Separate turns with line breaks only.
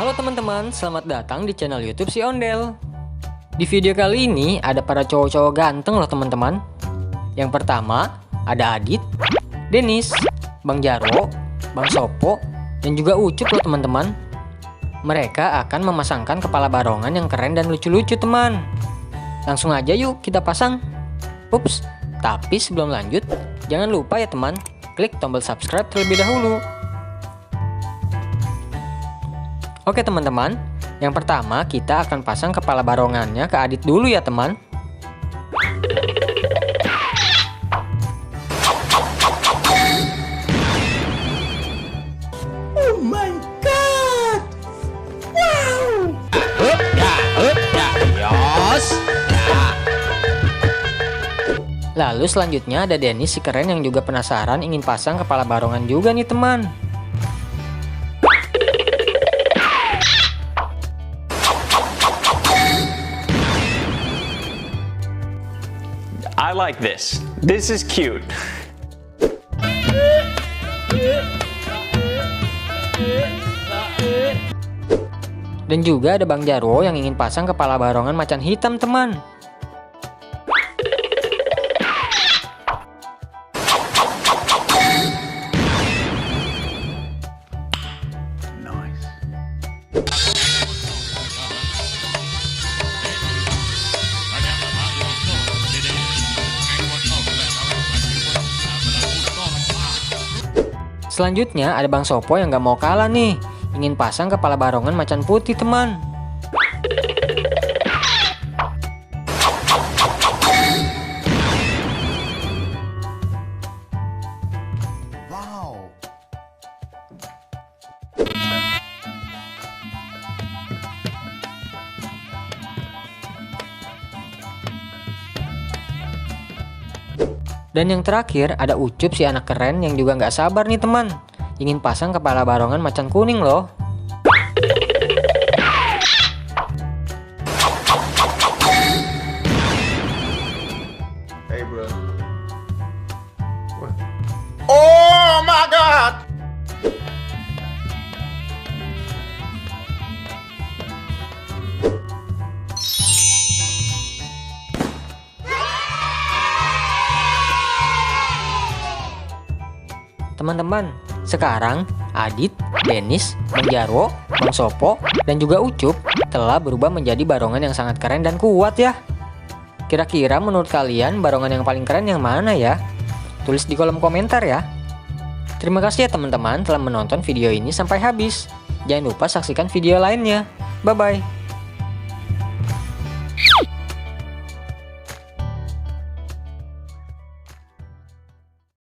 Halo teman-teman, selamat datang di channel YouTube si Ondel. Di video kali ini ada para cowok-cowok ganteng loh teman-teman. Yang pertama ada Adit, Denis, Bang Jarwo, Bang Sopo, dan juga Ucup loh teman-teman. Mereka akan memasangkan kepala barongan yang keren dan lucu-lucu teman. Langsung aja yuk kita pasang. Ups, tapi sebelum lanjut, jangan lupa ya teman, klik tombol subscribe terlebih dahulu. Oke teman-teman, yang pertama kita akan pasang kepala barongannya ke Adit dulu ya teman.
Oh my god! Wow!
Yos. Lalu selanjutnya ada Denis si keren yang juga penasaran ingin pasang kepala barongan juga nih teman.
I like this. This is cute.
Dan juga ada Bang Jarwo yang ingin pasang kepala barongan macan hitam teman. Selanjutnya ada Bang Sopo yang gak mau kalah nih, ingin pasang kepala barongan macan putih teman.
Wow!
Dan yang terakhir ada Ucup si anak keren yang juga nggak sabar nih teman, ingin pasang kepala barongan macan kuning loh.
Hey bro. Oh my god!
Teman-teman, sekarang Adit, Denis, Bang Jarwo, Bang Sopo, dan juga Ucup telah berubah menjadi barongan yang sangat keren dan kuat ya. Kira-kira menurut kalian barongan yang paling keren yang mana ya? Tulis di kolom komentar ya. Terima kasih ya teman-teman telah menonton video ini sampai habis. Jangan lupa saksikan video lainnya. Bye-bye.